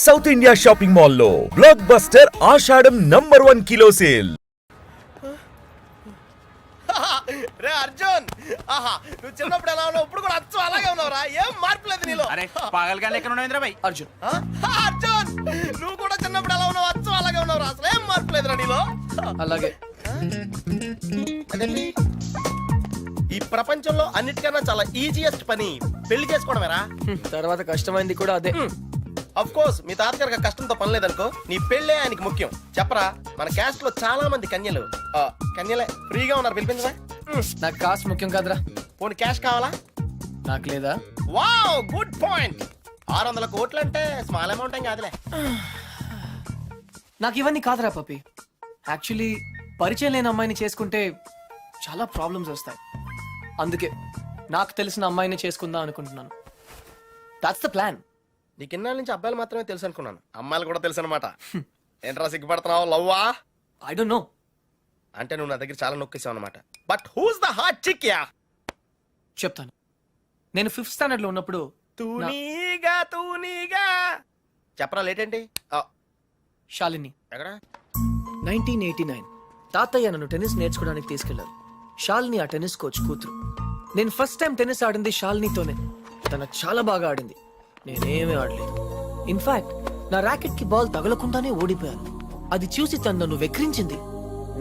South India shopping మాల్లో block buster ఆషాఢం #1 kilo sale. రే అర్జున్, ఆహా నువ్వు చిన్నప్పుడు ఎలా ఉన్నావు ఇప్పుడు కూడా అచ్చం అలాగే ఉన్నావురా, ఏం మార్పు లేదు నీలో. అరే పాగల్గానే ఎక్కడ ఉన్నావు ఇంద్రబాయ్? అర్జున్ అర్జున్, నువ్వు కూడా చిన్నప్పుడు ఎలా ఉన్నావు అచ్చం అలాగే ఉన్నావురా, అసలు ఏం మార్పు లేదురా నీలో. అలాగే అదేంటి ఈ ప్రపంచంలో అన్నిటికన్నా చాలా ఈజియెస్ట్ పని పెళ్లి చేసుకోవడమేరా. తర్వాత కష్టమైంది కూడా అదే. అఫ్ కోర్స్ మీ తాతగారికి కష్టంతో పని లేదనుకో, నీ పెళ్ళే ఆయనకి ముఖ్యం. చెప్పరా, మన క్యాస్ట్ లో చాలా మంది కన్యలే ఫ్రీగా ఉన్నారు, పిలిపించరా. నాకు కాస్ట్ ముఖ్యం కాదురా, పోనీ క్యాష్ కావాలా? నాకు లేదా. Wow, good point. 600 కోట్లు అంటే స్మాల్ అమౌంట్ ఏం కాదులే. నాకు ఇవన్నీ కాదురా పప్పి. యాక్చువల్లీ పరిచయం లేని అమ్మాయిని చేసుకుంటే చాలా ప్రాబ్లమ్స్ వస్తాయి. అందుకే నాకు తెలిసిన అమ్మాయిని చేసుకుందాం అనుకుంటున్నాను. That's the plan. నీకు ఇన్నాళ్ళ నుంచి అబ్బాయిలు మాత్రమే తెలుసు అనుకున్నాను, అమ్మాయిలు కూడా తెలుసు అనమాట. ఏంట్రా సిగ్గుపడుతున్నావు? లవ్వా? I don't know. అంటే నువ్వు నా దగ్గర చాలా నొక్కేసావు అనమాట. But who's the hot chick yeah? చెప్తాను. నేను 5th స్టాండర్డ్ లో ఉన్నప్పుడు తూనీగా చెప్పరా, లేట్ ఏంటి? శాలిని ఎక్కడ? 1989 తాతయ్య నన్ను టెన్నిస్ నేర్చుకోవడానికి తీసుకెళ్లారు. శాలిని ఆ టెన్నిస్ కోచ్ కూతురు. నేను ఫస్ట్ టైం టెన్నిస్ ఆడింది శాలినితోనే. తను చాలా బాగా ఆడింది, నేనేమీ ఆడలేదు. ఇన్ఫాక్ట్ నా ర్యాకెట్ కి బాల్ తగలకుండానే ఓడిపోయాను. అది చూసి తను నన్ను వెక్రించింది.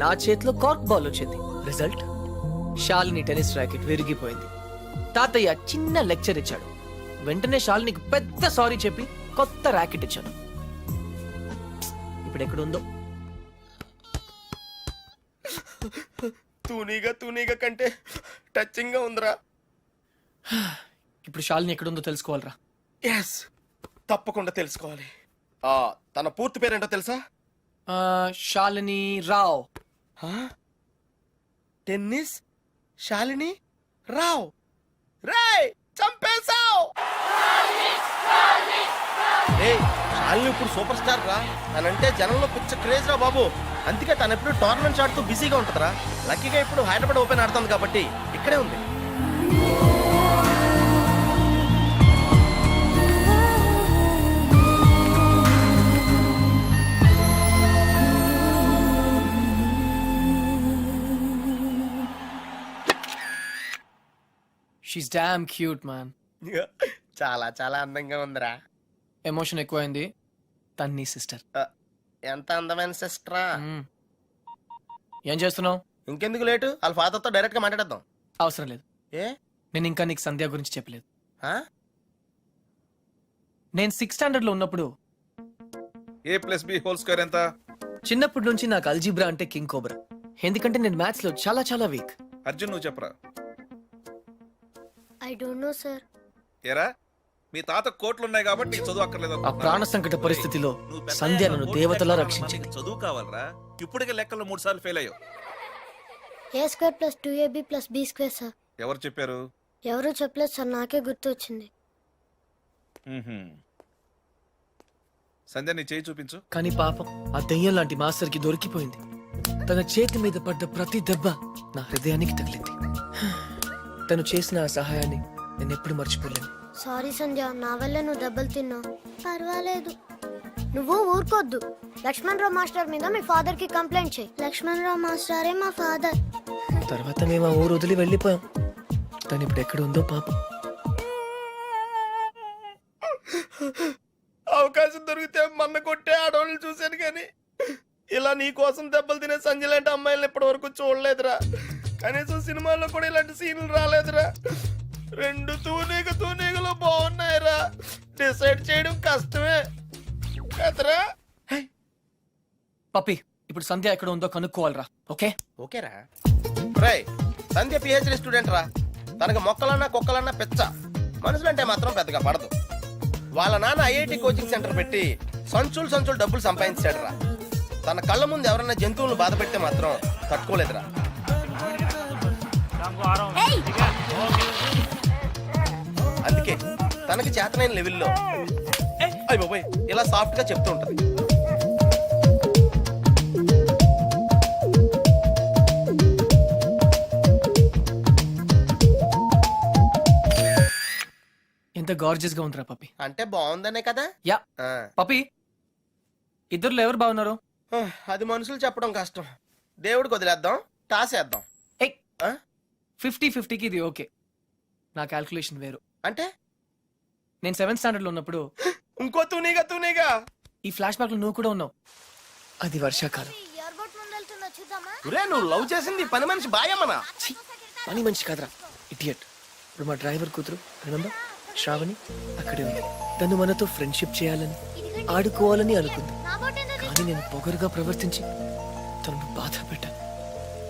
నా చేతిలో కార్క్ బాల్ వచ్చింది. రిజల్ట్, శాలిని టెన్నిస్ ర్యాకెట్ విరిగిపోయింది. తాతయ్య చిన్న లెక్చర్ ఇచ్చాడు. వెంటనే శాలినికి పెద్ద సారీ చెప్పి కొత్త ర్యాకెట్ ఇచ్చాను. ఇప్పుడు ఎక్కడుందో. తూనీగా కంటే టచింగ్ గా ఉందిరా. ఇప్పుడు శాలిని ఎక్కడుందో తెలుసుకోవాలరా. ఎస్, తప్పకుండా తెలుసుకోవాలి. తన పూర్తి పేరేంటో తెలుసా? శాలిని రావ్. టెన్నిస్ శాలిని రావ్. రేయ్, చంపేశావ్. శాలిని ఇప్పుడు సూపర్ స్టార్ రా. తనంటే జనంలో పిచ్చ క్రేజ్ రా బాబు. అందుకే తను ఎప్పుడు టోర్నమెంట్స్ ఆడుతూ బిజీగా ఉంటుందిరా. లక్కీగా ఇప్పుడు హైదరాబాద్ ఓపెన్ ఆడుతుంది కాబట్టి ఇక్కడే ఉంది. She's damn cute man. చాలా చాలా అందంగా ఉందిరా. ఎమోషన్ ఎక్కువైంది. తన్ని సిస్టర్. ఎంత అందమైన సిస్టరా. ఏం చేస్తున్నావు? ఇంకెందుకు లేటు, వాళ్ళ ఫాదర్ తో డైరెక్ట్ గా మాట్లాడేద్దాం. అవసరం లేదు. ఏ? నేను ఇంకా నీకు సంధ్య గురించి చెప్పలేదు. నేను 6th స్టాండర్డ్ లో ఉన్నప్పుడు a+b² ఎంత? చిన్నప్పటి నుంచి నాకు అల్జీబ్రా అంటే కింగ్ కోబ్రా. ఎందుకంటే నేను మ్యాథ్స్ లో చాలా చాలా వీక్. అర్జున్ నువ్వు చెప్పరా. I don't no sir. ఏరా, మీ తాత కోట్లు ఉన్నాయి కాబట్టి నీకు చదువు అక్కర్లేదు. ఆ ప్రాణ సంకట పరిస్థితిలో సంధ్య నన్ను దేవతలా రక్షించింది. చదువు కావాలరా. ఇప్పటికే లెక్కల్లో 3 సార్లు ఫెయిల్ అయ్యావు. a² + 2ab + b² sir. ఎవరు చెప్పారు? ఎవరు చెప్పలేదు సార్, నాకే గుర్తు వచ్చింది. సంధ్య నీ చేయి చూపించు. కానీ పాపం ఆ దెయ్యం లాంటి మాస్టర్ కి దొరికిపోయింది. తన చేతి మీద పడ్డ ప్రతి దెబ్బ నా హృదయానికి తగిలింది. తను చేసిన ఆ సహాయాన్ని నేను ఎప్పుడు మర్చిపోలేను. సారీ సంధ్య, నా వల్ల నువ్వు దెబ్బలు తిన్నావు. పర్వాలేదు, నువ్వు ఊరుకోద్దు. లక్ష్మణరావు మాస్టర్ మీద మీ ఫాదర్ కి కంప్లైంట్ చేయి. లక్ష్మణరావు మాస్టరే మా ఫాదర్. తర్వాత మేము ఆ ఊరు వదిలి వెళ్ళిపోయాం. తను ఇప్పుడు ఎక్కడ ఉందో పాపం. అవకాశం దొరికితే మన్న కొట్టే ఆడవాళ్ళని చూశాను, కానీ ఇలా నీ కోసం దెబ్బలు తినే సంజయ్ లాంటి అమ్మాయిలను ఇప్పటి వరకు చూడలేదురా. కనీసం సినిమాల్లో కూడా ఇలాంటి సీన్లు రాలేదురా. 2 తూనీగలు బాగున్నాయిరా. డిసైడ్ చేయడం కష్టమే కదరా. పప్పి, ఇప్పుడు సంధ్య ఎక్కడ ఉందో కనుక్కోవాలరా. ఓకే ఓకేరా. రై, సంధ్య పిహెచ్డి స్టూడెంట్ రా. తనకు మొక్కలన్నా కుక్కలన్నా పెచ్చ. మనుషులంటే మాత్రం పెద్దగా పడదు. వాళ్ళ నాన్న ఐఐటి కోచింగ్ సెంటర్ పెట్టి సంచులు డబ్బులు సంపాదించాడు రా. తన కళ్ళ ముందు ఎవరన్నా జంతువులను బాధ పెడితే మాత్రం తట్టుకోలేదురా. అందుకే తనకి చేతనైన లెవెల్లో ఇలా సాఫ్ట్ గా చెప్తూ ఉంటది. ఎంత గార్జియస్ గా ఉందిరా పప్పి. అంటే బాగుందనే కదా. యా ఆ. పప్పి, ఇద్దరులో ఎవరు బాగున్నారు? అది మనుషులు చెప్పడం కష్టం. దేవుడికి వదిలేద్దాం, టాస్ వేద్దాం. ఏయ్, 50-50కి ఇది ఓకే. నా క్యాల్కులేషన్ వేరు. అంటే నేను 7th స్టాండర్డ్ లో ఉన్నప్పుడు ఇంకో తూనీగా ఈ ఫ్లాష్ బ్యాక్ లో నువ్వు కూడా ఉన్నావు. అది వర్షాకాలం. ఎయిర్పోర్ట్ ముందు వెళ్తుందో చూద్దామా? నువ్వు లవ్ చేసింది పని మనిషి బాయమ్మనా? ఛీ, పని మనిషి కాదురా, ఇడియట్. ఇప్పుడు మా డ్రైవర్ కూతురు రిమెంబర్ శ్రావణి అక్కడే ఉంది. తను మనతో ఫ్రెండ్షిప్ చేయాలని ఆడుకోవాలని అనుకుంది. నా బోట్ ఎందుకు కానీ నేను పొగరుగా ప్రవర్తించి తనను బాధ పెట్టాను.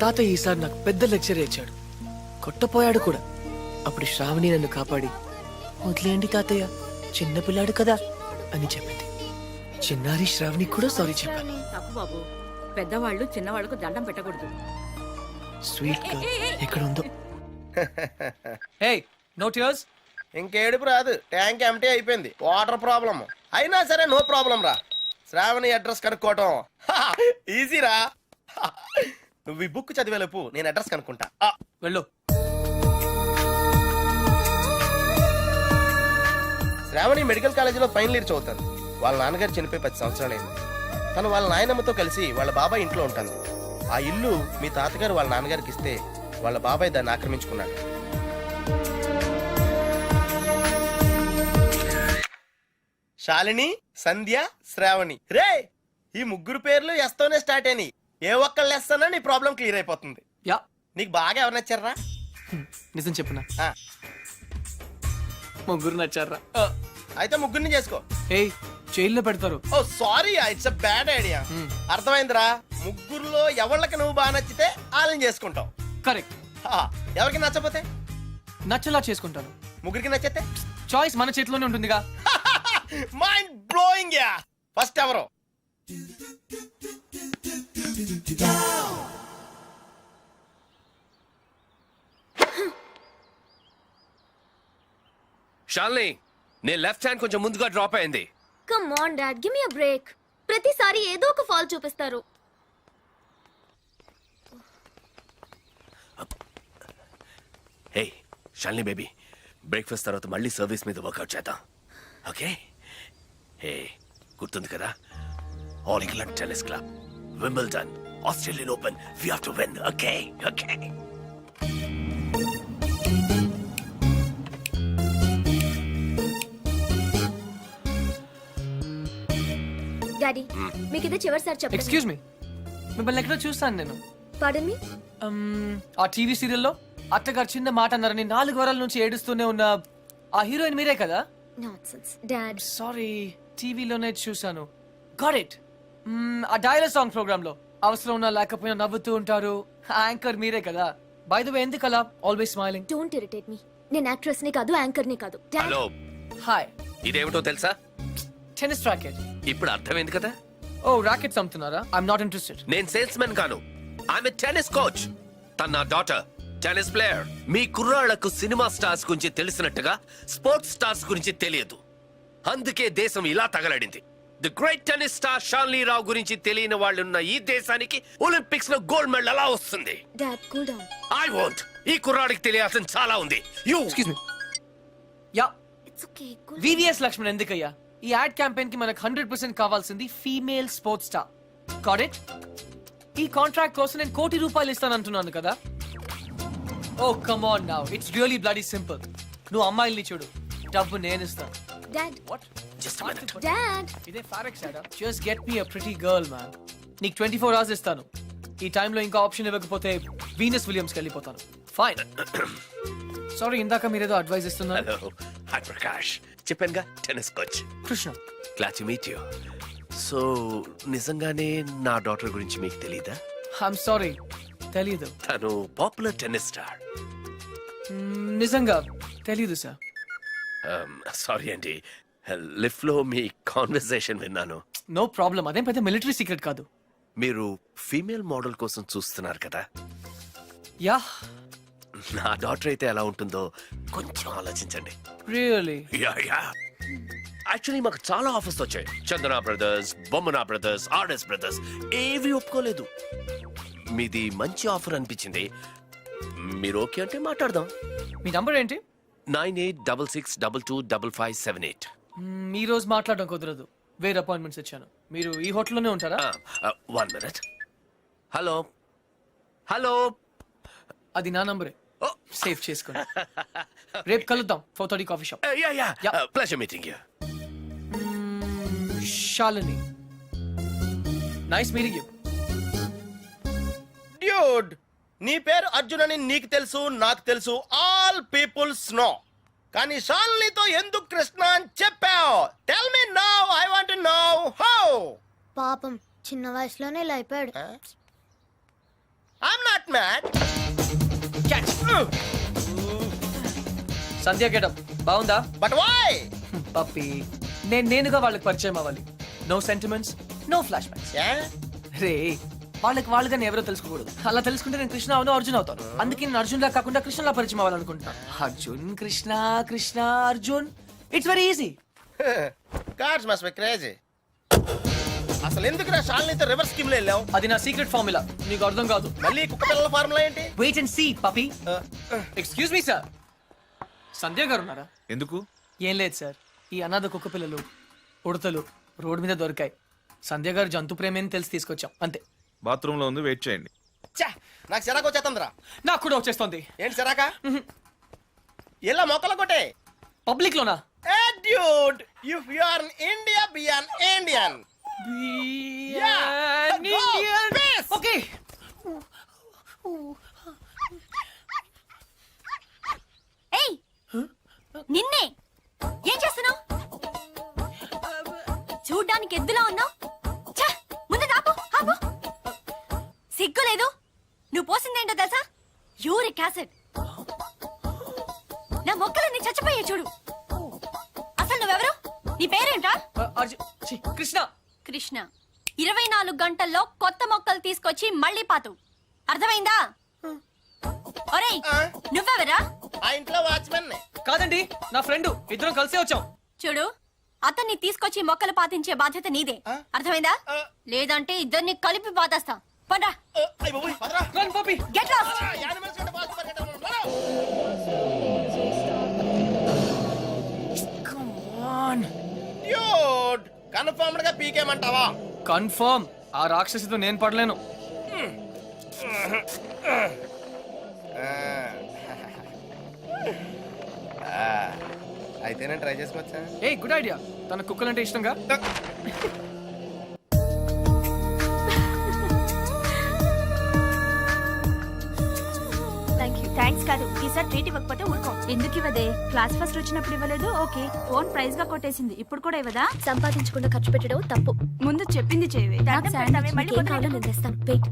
తాతయ్య ఈసారి నాకు పెద్ద లెక్చర్ ఇచ్చాడు, కొట్టపోయాడు కూడా. అప్పుడు శ్రావణి నన్ను కాపాడి వదిలేయండి తాతయ్య, చిన్నపిల్లాడు కదా అని చెప్పింది. చిన్నారి శ్రావణి కూడా సారీ చెప్పాను. తప్పు బాబు, పెద్దవాళ్ళు చిన్నవాళ్ళకు దండం పెట్టకూడదు. స్వీట్ గా ఎక్కడ ఉందో. హే, నో టియర్స్. ఇంకేడుపు రాదు, ట్యాంక్ ఎంటీ అయిపోయింది. వాటర్ ప్రాబ్లం అయినా సరే నో ప్రాబ్లం రా. శ్రావణి అడ్రస్ కనుక్కోవటం ఈజీరా. నువ్వు ఈ బుక్ చదివేలోపు నేను అడ్రస్ కనుక్కుంటా. వెళ్ళు. శ్రావణి మెడికల్ కాలేజీలో ఫైనల్ ఇయర్ చదువుతాను. వాళ్ళ నాన్నగారు చనిపోయి 10 సంవత్సరాలైంది. తను వాళ్ళ నాయనమ్మతో కలిసి వాళ్ళ బాబాయ్ ఇంట్లో ఉంటుంది. ఆ ఇల్లు మీ తాతగారు వాళ్ళ నాన్నగారికి ఇస్తే వాళ్ళ బాబాయ్ దాన్ని ఆక్రమించుకున్నాడు. శాలిని, సంధ్య, శ్రావణి. రే, ఈ ముగ్గురు పేర్లు ఎస్తోనే స్టార్ట్ అయినాయి. ఏ ఒక్కళ్ళు ఎస్తానో నీ ప్రాబ్లం క్లియర్ అయిపోతుంది. యా, నీకు బాగా ఎవరు నచ్చారా? నిజం చెప్పునా, ఆ, ముగ్గురు నచ్చారా? అయితే ముగ్గురిని చేసుకో. ఏయ్, జైల్లో పెడతారు. Oh sorry, it's a bad idea. అర్థమైందిరా. ముగ్గురులో ఎవళ్ళకి నువ్వు బాగా నచ్చితే వాళ్ళని చేసుకుంటావు. కరెక్ట్. ఎవరికి నచ్చపోతే నచ్చలా చేసుకుంటాను. ముగ్గురికి నచ్చితే చాయిస్ మన చేతిలోనే ఉంటుందిగా. Mind blowing yeah. ఫస్ట్ ఎవరు? షాల్ని, నీ లెఫ్ట్ హ్యాండ్ కొంచెం ముందుగా డ్రాప్ అయింది. Come on dad, give me a break. ప్రతిసారి ఏదో ఒక ఫాల్ చూపిస్తారు. హే షాల్ని బేబీ, బ్రేక్ఫాస్ట్ తర్వాత మళ్ళీ సర్వీస్ మీద వర్కౌట్ చేద్దాం, ఓకే? హే, గుర్తుంది కదా, all England tennis club, Wimbledon, Australian open, we have to win, okay? Okay. Daddy, మీకు ఇది చివరిసారి చెప్పండి. ఎక్స్క్యూజ్ మీ, మిమ్మల్ని ఎక్కడో చూస్తాను నేను. పార్డన్ మీ? ఆ టీవీ సీరియల్లో అత్తగారు చిన్న మాట అన్నారని 4 వారాల నుంచి ఏడుస్తూనే ఉన్న ఆ హీరోయిన్ మీరే కదా? Nonsense dad. సారీ, టీవీలోనే చూసాను. Got it. ఆ డైలాగ్ సాంగ్ ప్రోగ్రామ్ లో అవసరం ఉన్నా లేకపోయినా నవ్వుతూ ఉంటారు. యాంకర్ మీరే కదా? బై ద వే, ఎందుకు అలా always smiling? Don't irritate me. నేను యాక్ట్రెస్ ని కాదు, యాంకర్ ని కాదు. Dad, hello, hi. ఇదేమిటో తెలుసా? Tennis racket. ఇప్పుడు అర్థమైంది కదా? ఓ, రాకెట్స్ అమ్ముతున్నారా? I'm not interested. నేను సేల్స్ మెన్ కాను, ఆమె టెన్నిస్ కోచ్. తన నా డాటర్, టెన్నిస్ ప్లేయర్. మీ కుర్రాళ్లకు సినిమా స్టార్స్ గురించి తెలిసినట్టుగా స్పోర్ట్స్ స్టార్స్ గురించి తెలియదు. అందుకే దేశం ఇలా తగలడింది. The great tennis star Shalini Rao గురించి తెలియని వాళ్ళున్న ఈ దేశానికి ఒలింపిక్స్ లో గోల్డ్ మెడల్ ఎలా వస్తుంది? Dad cool down. I want. ఈ కుర్రాడికి తెలియాల్సిన చాలా ఉంది. You excuse me. Yeah, it's okay. Cool. VVS Laxman ఎందుకయ్యా? ఈ యాడ్ క్యాంపెయిన్ కి మనకు 100% కావాల్సింది female sports star. Got it? ఈ కాంట్రాక్ట్ కోసం నేను ₹1 కోటి ఇస్తానంటున్నాను కదా. Oh come on now, it's really bloody simple. నువ్వు అమ్మాయిల్ని చూడు, డబ్బు నేను ఇస్తాను. Dad, what? Just a minute. Dad. ఇదే ఫారెక్స్ యాడా? Just get me a pretty girl man. నీకు 24 hours ఇస్తాను. ఈ టైంలో ఇంకా ఆప్షన్ ఇవ్వకపోతే వీనస్ విలియమ్స్కి వెళ్ళిపోతాను. ఫైన్. సారీ, ఇందాక మీరేదో అడ్వైస్ ఇస్తున్నారు. Hello, hi Prakash. చెప్పానుగా, tennis coach. Krishna. Glad to meet you. So నిజంగానే నా డాటర్ గురించి మీకు తెలీదా? ఐఎమ్ సారీ, తెలీదు. తను పాపులర్ టెన్నిస్ స్టార్. నిజంగా తెలీదు సార్. సారీ అండి, లిఫ్ట్ లో మీ కాన్వర్సేషన్ విన్నాను. నో ప్రాబ్లం, అదేం పెద్ద మిలిటరీ సీక్రెట్ కాదు. మీరు ఫీమేల్ మోడల్ కోసం చూస్తున్నారు కదా? యా. నా డాటర్ అయితే ఎలా ఉంటుందో కొంచెం ఆలోచించండి. రియల్లీ? యాక్చువల్లీ మాకు చాలా ఆఫర్స్ వచ్చాయి. చందన బ్రదర్స్, బొమ్మనా బ్రదర్స్, ఆర్ఎస్ బ్రదర్స్ ఏవి ఒప్పుకోలేదు. మీది మంచి ఆఫర్ అనిపించింది. మీరు ఓకే అంటే మాట్లాడదాం. మీ నంబర్ ఏంటి? 9866225578. ఈ రోజు మాట్లాడడం కుదరదు, వేరే అపాయింట్మెంట్స్ ఇచ్చాను. మీరు ఈ హోటల్లోనే ఉంటారా? 1 minute. Hello hello. అది నా నంబరే, సేవ్ చేసుకోండి. రేపు కలుద్దాం 4:30 coffee shop. Yeah. Pleasure meeting you. Shalini, nice meeting you. Dude, నీ పేరు అర్జున్ అని నీకు తెలుసు, నాకు తెలుసు, ఆల్ పీపుల్స్ నో. కానీ షాలినితో ఎందుకు కృష్ణ అని చెప్పావు? Tell me now, I want to know how. పాపం చిన్న వయసులోనే ఇలా అయిపోయాడు. I'm not mad. Sandhya getup బాగుందా? But why? పప్పి, నేనుగా వాళ్ళకి పరిచయం అవ్వాలి. No sentiments, no flash backs. రే, వాళ్ళకి నేను ఎవరో తెలుసుకోకూడదు. అలా తెలుసుకుంటే నేను కృష్ణ అవును, అర్జున్ అవుతాను. అందుకే నేను అర్జున్ లా కాకుండా కృష్ణలా పరిచయం అవ్వాలనుకుంటున్నాను. Arjun Krishna, Krishna Arjun, it's very easy. Cars must be crazy. అసలు ఎందుకు నా షాలినితో రివర్స్ స్కీమ్ లో వెళ్ళావు? అది నా సీక్రెట్ ఫార్ములా, నీకు అర్థం కాదు. మళ్ళీ కుక్క పిల్లల ఫార్ములా ఏంటి? Wait and see puppy. Excuse me sir, Sandhya గారు ఉన్నారా? ఎందుకు? ఏం లేదు సార్, ఈ అనాథ కుక్క పిల్లలు ఉడతలు రోడ్డు మీద దొరికాయి. సంధ్య గారు జంతు ప్రేమని తెలిసి తీసుకొచ్చాం, అంతే. బాత్రూమ్ లో ఉంది, వెయిట్ చేయండి. ఛే, నాకు సిరాకు వచ్చేస్తుందిరా. నాకు కూడా వచ్చేస్తుంది. ఏంటి సిరాకా? ఇలా మొక్కలు కొట్టే. పబ్లిక్ లోనా? Hey dude, if you are in India, be an Indian. Yeah, go, peace. Okay. ఏయ్, నిన్నే ఏం చేస్తున్నావు? చూడ్డానికి ఎద్దులా ఉన్నావు. ముందు ఆపు, ఆపు. సిగ్గు లేదు. నువ్వు పోసిందేంటో తెలుసా? Uric acid. నా మొక్కలన్నీ చచ్చిపోయాయి చూడు. అసలు నువ్వెవరు? నీ పేరేంట్రా? కృష్ణ. కృష్ణ. 24 గంటల్లో కొత్త మొక్కలు తీసుకొచ్చి మళ్ళీ పాతు. అర్థమైందా? ఒరేయ్, నువ్వెవరా? ఆ ఇంట్లో వాచ్మెన్. కాదండి, నా ఫ్రెండ్. ఇద్దరం కలిసే వచ్చాం. చూడు, అతన్ని తీసుకొచ్చి మొక్కలు పాతించే బాధ్యత నీదే. అర్థమైందా? లేదంటే ఇద్దరిని కలిపి పాతేస్తా. పండ్రా. Run puppy. Get lost. Dude, confirmed గా పీకేమంటావా? కన్ఫర్మ్. ఆ రాక్షసితో నేను పడలేను. అయితే నేను ట్రై చేసుకోవచ్చా? A good idea. తన కుక్కలంటే ఇష్టంగా. థ్యాంక్స్ కాదు, ఈసారి ట్రీట్ ఇవ్వకపోతే ఊరుకో. ఎందుకు ఇవ్వదే? క్లాస్ ఫస్ట్ వచ్చినప్పుడు ఇవ్వలేదు, ఓకే. ఫోన్ ప్రైజ్ గా కొట్టేసింది, ఇప్పుడు కూడా ఇవ్వదా? సంపాదించకుండా ఖర్చు పెట్టడం తప్పు. ముందు చెప్పింది చేయవే. నాకు శాండ్విచ్ నీకు ఏం కావాలో నేను తెస్తాను. Wait.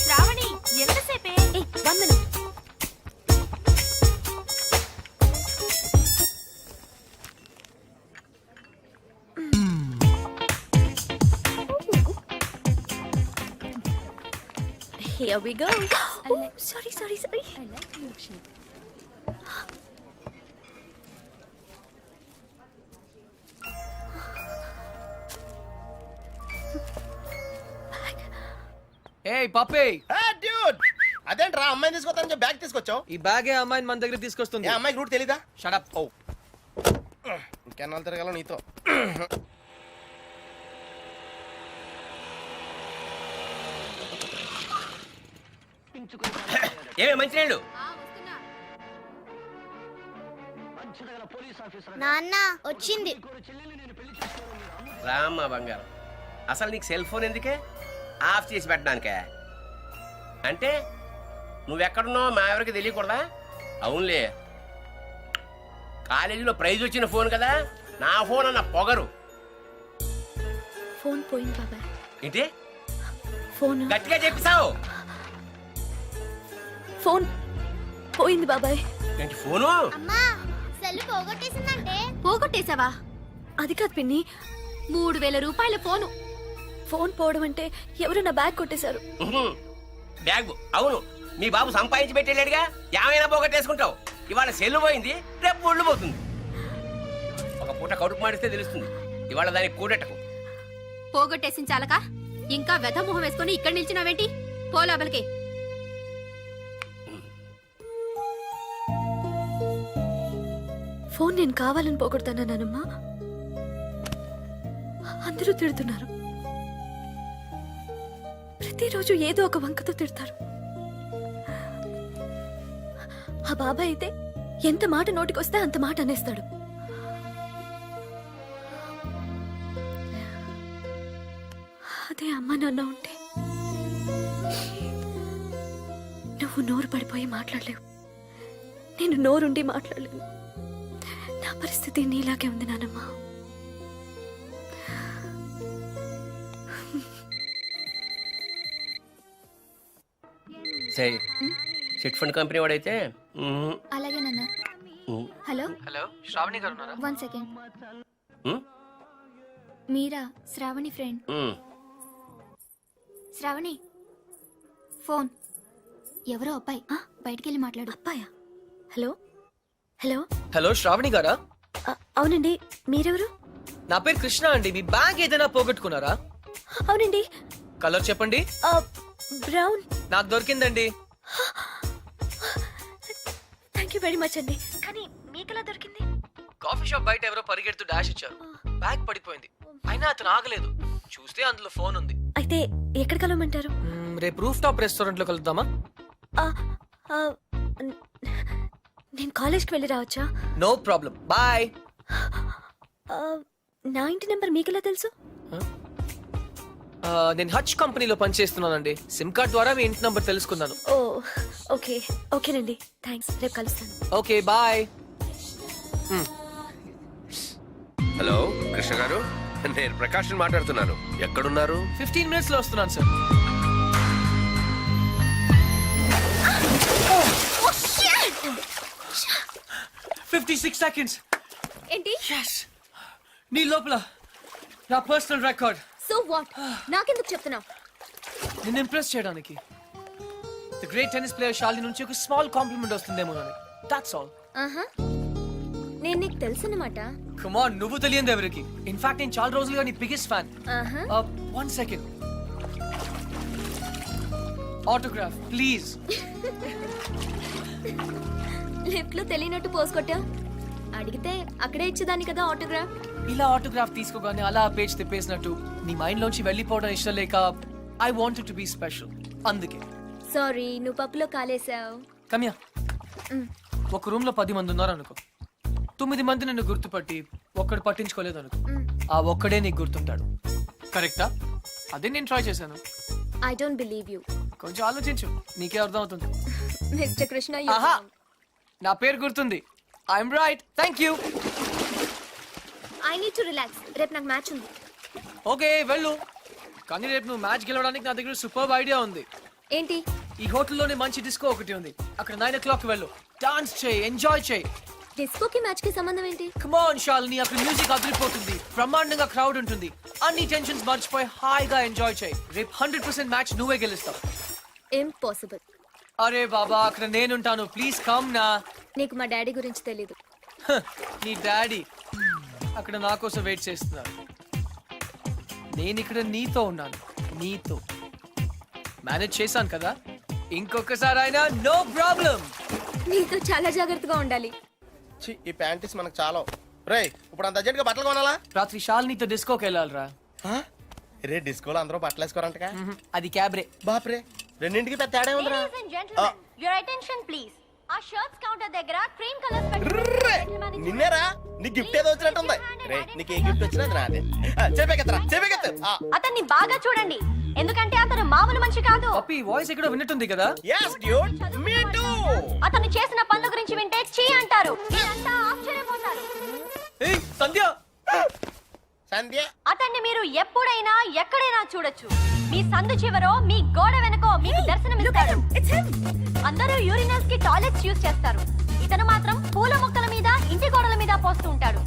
Shravani, ఎంతసేపే? 1 minute. Here we go. Oh, sorry. I like milkshake. ఏయ్ పప్పి, డ్యూడ్, అదేంట్రా అమ్మాయిని తీసుకొస్తానని చెప్పి బ్యాగ్ తీసుకొచ్చావు? ఈ బ్యాగే అమ్మాయిని మన దగ్గర తీసుకొస్తుంది. ఏ అమ్మాయికి రూట్ తెలీదా? Shut up. ఓ, ఇంకెన్నాళ్ళు తిరగాల నీతో? ఏమే మంచి నీళ్ళు? నాన్న వచ్చింది. రామ్మ బంగారం, అసలు నీకు సెల్ ఫోన్ ఎందుకే? ఆఫ్ చేసి పెట్టడానికే? అంటే నువ్వెక్కడున్నావు మా ఎవరికి తెలియకూడదా? అవునులే, కాలేజీలో ప్రైజ్ వచ్చిన ఫోన్ కదా, నా ఫోన్ అన్న పొగరు. ఫోన్ పోయింది బాబాయ్. ఏంటి ఫోన్ గట్టిగా చెప్పిస్తావు? ఫోన్ పోయింది బాబాయ్. ఏంటి ఫోను? అమ్మా, సెల్ పోగొట్టేసిందంటే. పోగొట్టేసావా? అది కాదు పిన్ని, 3000 రూపాయల ఫోను. ఫోన్ పోవడం అంటే ఎవరు నా బ్యాగ్ కొట్టేశారు. బ్యాగ్? అవును, మీ బాబు సంపాదించి పెట్టేలేడుగా, ఏమైనా పోగొట్టేసుకుంటావు. ఇవాళ సెల్లు పోయింది, రేపు ఒళ్ళు పోతుంది. ఒక పూట కడుపు మాడిస్తే తెలుస్తుంది. ఇవాళ దానికి కూడెట్టకు. పోగొట్టేసిన చాలక ఇంకా వెధ మొహం వేసుకుని ఇక్కడ నిల్చున్నావేంటి? పో లోపలికి. ఫోన్ నేను కావాలని పోగొడతానమ్మా. అందరూ తిడుతున్నారు. ప్రతిరోజు ఏదో ఒక వంకతో తిడతారు. ఆ బాబాయ్ అయితే ఎంత మాట నోటికొస్తే అంత మాట అనేస్తాడు. అదే అమ్మ నాన్న ఉంటే నువ్వు నోరు పడిపోయి మాట్లాడలేవు, నేను నోరుండి మాట్లాడలేను. నా పరిస్థితి నీలాగే ఉంది నానమ్మ. సరే చిట్ ఫండ్ కంపెనీ వాడైతే అలాగే నాన్న. హలో హలో, శ్రావణి గారు ఉన్నారా? 1 సెకండ్. మీరా శ్రావణి ఫ్రెండ్? శ్రావణి ఫోన్. ఎవరో అబ్బాయి బయటికి వెళ్ళి మాట్లాడు. అబ్బాయా? హలో హలో హలో, శ్రావణి గారా? అవునండి, మీరెవరు? నా పేరు కృష్ణ అండి. మీ బ్యాగ్ ఏదైనా పోగొట్టుకున్నారా? అవునండి. కలర్ చెప్పండి. బ్రౌన్. నాకు దొరికిందండి. థ్యాంక్ యూ వెరీ మచ్ అండి. కానీ మీకెలా దొరికింది? కాఫీ షాప్ బయట ఎవరో పరిగెడుతూ డాష్ ఇచ్చారు. బ్యాగ్ పడిపోయింది. అయినా అతను ఆగలేదు. చూస్తే అందులో ఫోన్ ఉంది. అయితే ఎక్కడ కలవమంటారు? రేపు రూఫ్ టాప్ రెస్టారెంట్ లో కలుద్దామా? నేను కాలేజ్కి వెళ్ళి రావచ్చా? No problem, bye. నా ఇంటి నెంబర్ మీకెలా తెలుసు? నేను హచ్ కంపెనీలో పనిచేస్తున్నానండి. సిమ్ కార్డ్ ద్వారా మీ ఇంటి నంబర్ తెలుసుకున్నాను. ఓ ఓకే, ఓకేనండి, థ్యాంక్స్. రేపు కలుస్తాను. Okay, bye. హలో కృష్ణ గారు, నేను ప్రకాష్ మాట్లాడుతున్నాను. ఎక్కడున్నారు? 15 minutes లో వస్తున్నాను సార్. 56 seconds. ఏంటి? Yes. నీ లోపల నా పర్సనల్ రికార్డ్. So what? నాకెందుకు చెప్తున్నావు? నిన్ను ఇంప్రెస్ చేయడానికి. The great tennis player Shalini నుంచి ఒక స్మాల్ కాంప్లిమెంట్ వస్తుందేమో అని. That's all. ఆహా, నేను నీకు తెలుసన్నమాట. కమ్ ఆన్, నువ్వు తెలియదు ఎవరికి. ఇన్ఫాక్ట్ నేను చాలా రోజులుగా నీ బిగ్గెస్ట్ ఫ్యాన్. ఆహా, 1 second. Autograph please. లిఫ్ట్ లో తెలియనట్టు పోసుకొట్టా. అడిగితే అక్కడే ఇచ్చేదాన్ని కదా ఆటోగ్రాఫ్. ఇలా ఆటోగ్రాఫ్ తీసుకోగానే అలా పేజ్ తిప్పేసినట్టు నీ మైండ్ లోంచి వెళ్ళిపోవడం ఇష్టం లేక I wanted to be special. అందుకే. సారీ, నువ్వు పప్పులో కాలేసావు. కమ్యా, ఒక రూమ్ లో 10 మంది ఉన్నారు అనుకో. 9 మంది నిన్ను గుర్తుపట్టి ఒక్కడు పట్టించుకోలేదు అనుకో. ఆ ఒక్కడే నీకు గుర్తుంటాడు. కరెక్టా? అదే నేను ట్రై చేశాను. I don't believe you. కొంచెం ఆలోచించు, నీకే అర్థం అవుతుంది. మిస్టర్ కృష్ణ, ఆహా, నా పేరు గుర్తుంది. I'm right. Thank you. I need to relax. రేపు నాకు మ్యాచ్ ఉంది. ఓకే, వెళ్ళు. కానీ రేపు నువ్వు మ్యాచ్ గెలవడానికి నా దగ్గర సూపర్ ఐడియా ఉంది. ఏంటి? ఈ హోటల్లోనే మంచి డిస్కో ఒకటి ఉంది. అక్కడ 9 o'clock వెళ్ళు. డాన్స్ చేయి, ఎంజాయ్ చేయి. డిస్కోకి మ్యాచ్ కి సంబంధం ఏంటి? కమ్ ఆన్ శాలిని, అక్కడ మ్యూజిక్ అదిరిపోతుంది. బ్రహ్మాండంగా క్రౌడ్ ఉంటుంది. అన్ని టెన్షన్స్ మర్చిపోయి హాయిగా ఎంజాయ్ చేయి. రేపు 100% మ్యాచ్ నువ్వే గెలుస్తావు. ఇంపాసిబుల్. అరే బాబా, అక్కడ నేనుంటాను. ప్లీజ్ కమ్ నా. నీకు మా డాడీ గురించి తెలీదు. నీ డాడీ అక్కడ నా కోసం వెయిట్ చేస్తున్నారు. నేను ఇక్కడ నీతో ఉన్నాను. నీతో మేనేజ్ చేశాను కదా. ఇంకొకసారి అయినా నో ప్రాబ్లం. నీతో చాలా జాగ్రత్తగా ఉండాలి. ఈ ప్యాంటీస్ మనకు చాలా. రేయ్, ఇప్పుడు అంత అర్జెంట్ గా బట్టలు కొనాలా? రాత్రి శాలినితో డిస్కోకి వెళ్ళాలిరా. రే, డిస్కోలో అందరూ బట్టలు వేసుకోరంటగా. అది క్యాబ్రే. బాప్రే, రెండింటికి పెద్ద తేడా ఉందిరా. Your attention please. ఆ షర్ట్స్ కౌంటర్ దగ్గర క్రీమ్ కలర్స్ ర్రే, నిన్నేరా? నీ గిఫ్ట్ ఏదో వచ్చినట్టుంది. రే, నీకు ఏ గిఫ్ట్ వచ్చినా అది నాదే. చెప్పేకెత్తరా. అతన్ని బాగా చూడండి, ఎందుకంటే అతను మామూలు మనిషి కాదు. పప్పి వాయిస్ ఎక్కడో విన్నట్టుంది కదా. yes dude, me too. అతను చేసిన పనుల గురించి వింటే చీ అంటారు. మీరంతా ఆశ్చర్యపోతారు. ఏయ్ సంధ్య. సంధ్య, అతన్ని మీరు ఎప్పుడైనా ఎక్కడైనా చూడొచ్చు. మీ సందు చివరో మీ గోడ వెనకో మీకు దర్శనమిస్తాడు. అందరూ యూరినల్స్ కి టాయిలెట్స్ యూజ్ చేస్తారు. ఇతను మాత్రం పూల మొక్కల మీద, ఇంటి గోడల మీద పోస్తూ ఉంటాడు.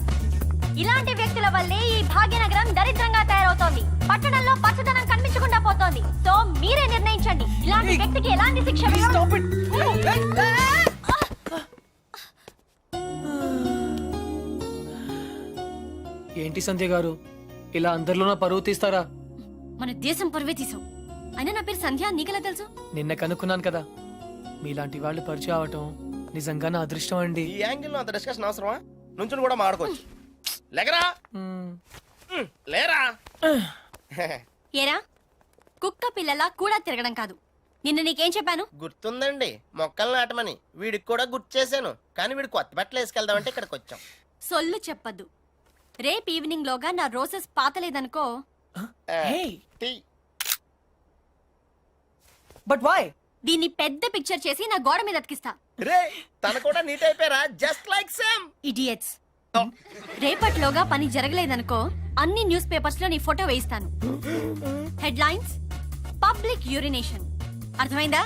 ఇలాంటి వ్యక్తుల వల్లే ఈ భాగ్యనగరం దరిద్రంగా తయారవుతోంది. పట్టణంలో పచ్చదనం కనిపించకుండా పోతోంది. సో మీరే నిర్ణయించండి, ఇలాంటి వ్యక్తికి ఎలాంటి శిక్ష వేయాలి. ఏంటి సంధ్య గారు, ఇలా అందరిలో నా పరువు తీస్తారా? మన దేశం పరువే తీసావు. అయినా నా పేరు సంధ్య, నీకెలా తెలుసు? నిన్న కనుక్కున్నాను కదా. మీలాంటి వాళ్ళు పరిచయం అవటం నిజంగా నా అదృష్టం అండి. ఈ యాంగిల్ లో అంత డిస్కషన్ అవసరమా? నుంచుని కూడా మాడుకోవచ్చు. లేకరా లేరా. ఏరా, కుక్క పిల్లలా కూడా తిరగడం కాదు. నిన్న నీకేం చెప్పాను? గుర్తుందండి, మొక్కలు నాటమని. వీడికి కూడా గుర్తు చేశాను, కానీ వీడు కొత్త బట్టలు వేసుకెళ్దామంటే ఇక్కడికి వచ్చాం. సొల్లు చెప్పద్దు. రేపు ఈవినింగ్ లోగా నా రోజెస్ పాతలేదనుకో. టీ. But why? దీన్ని పెద్ద పిక్చర్ చేసి నా గోడ మీద అతికిస్తా. రే, తన కూడా నీట్ అయిపోయారా? Just like same. ఇడియట్స్. రేపట్లోగా పని జరగలేదనుకో, అన్ని న్యూస్ పేపర్స్ లో నీ ఫోటో వేయిస్తాను. Headlines: public urination. అర్థమైందా?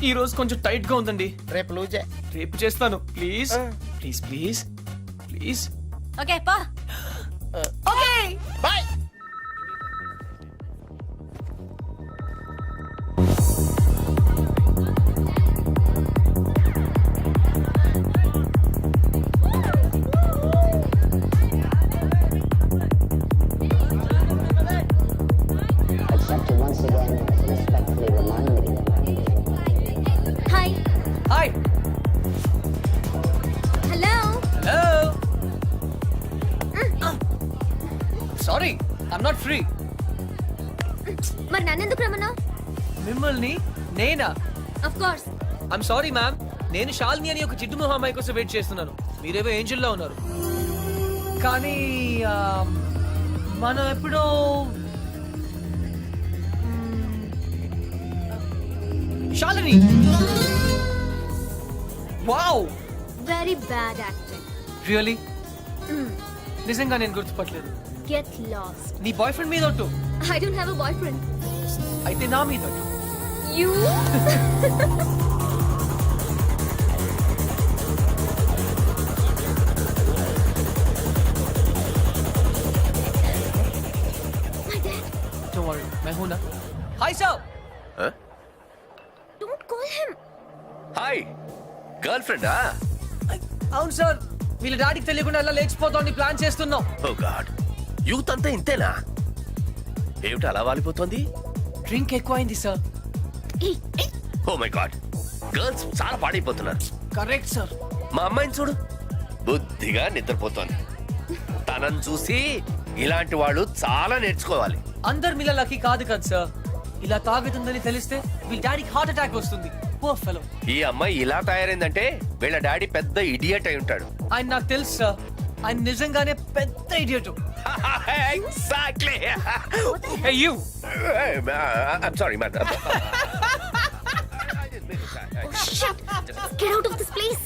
ఈ రోజు కొంచెం టైట్ గా ఉందండి. రేపు లూజే. రేపు చేస్తాను. Please please please please. Okay పా. Okay bye. Hi. Hi. Hello. Hello. Sorry, I'm not free. మరి నన్నెందుకు రమ్మన్నావు? మిమ్మల్ని నేనా? Of course. I'm sorry ma'am. నేను శాలిని అని ఒక జిడ్డు మొహం అమ్మాయి కోసం వెయిట్ చేస్తున్నాను. మీరేవో ఏంజల్లో ఉన్నారు. కానీ మనం ఎప్పుడో Shalini. Wow, very bad acting. Really? నిజంగా నేను గుర్తుపట్టలేదు. Get lost. నీ బాయ్ ఫ్రెండ్ మీద ఒట్టు. I don't have a boy friend. అయితే నా మీద ఒట్టు. యు. Don't worry, मैं हूं ना. Hi sir. Don't call him. Hi, girl ఫ్రెండా? అవును సార్, వీళ్ళ డాడీకి తెలియకుండా ఎలా లేచిపోతామని ప్లాన్ చేస్తున్నాం. ఓ గాడ్, యూత్ అంతా ఇంతేనా? ఏమిటి అలా వాలిపోతుంది? డ్రింక్ ఎక్కువైంది sir. Oh my god, girls చాలా పాడైపోతున్నారు. Correct sir. మా అమ్మాయిని చూడు, బుద్ధిగా నిద్రపోతోంది. తనని చూసి ఇలాంటి వాళ్ళు చాలా నేర్చుకోవాలి. అందరు మీలా లక్కీ కాదు కదా సార్. ఇలా తాగుతుందని తెలిస్తే వీళ్ళ డాడీకి హార్ట్ అటాక్ వస్తుంది. Poor fellow. ఈ అమ్మాయి ఇలా తయారైందంటే వీళ్ళ డాడీ పెద్ద ఇడియట్ అయి ఉంటాడు. ఆయన నాకు తెలుసు సార్. ఆయన నిజంగానే పెద్ద idiot. Exactly. Hey you. I'm sorry, man. Shit. Get out of this place.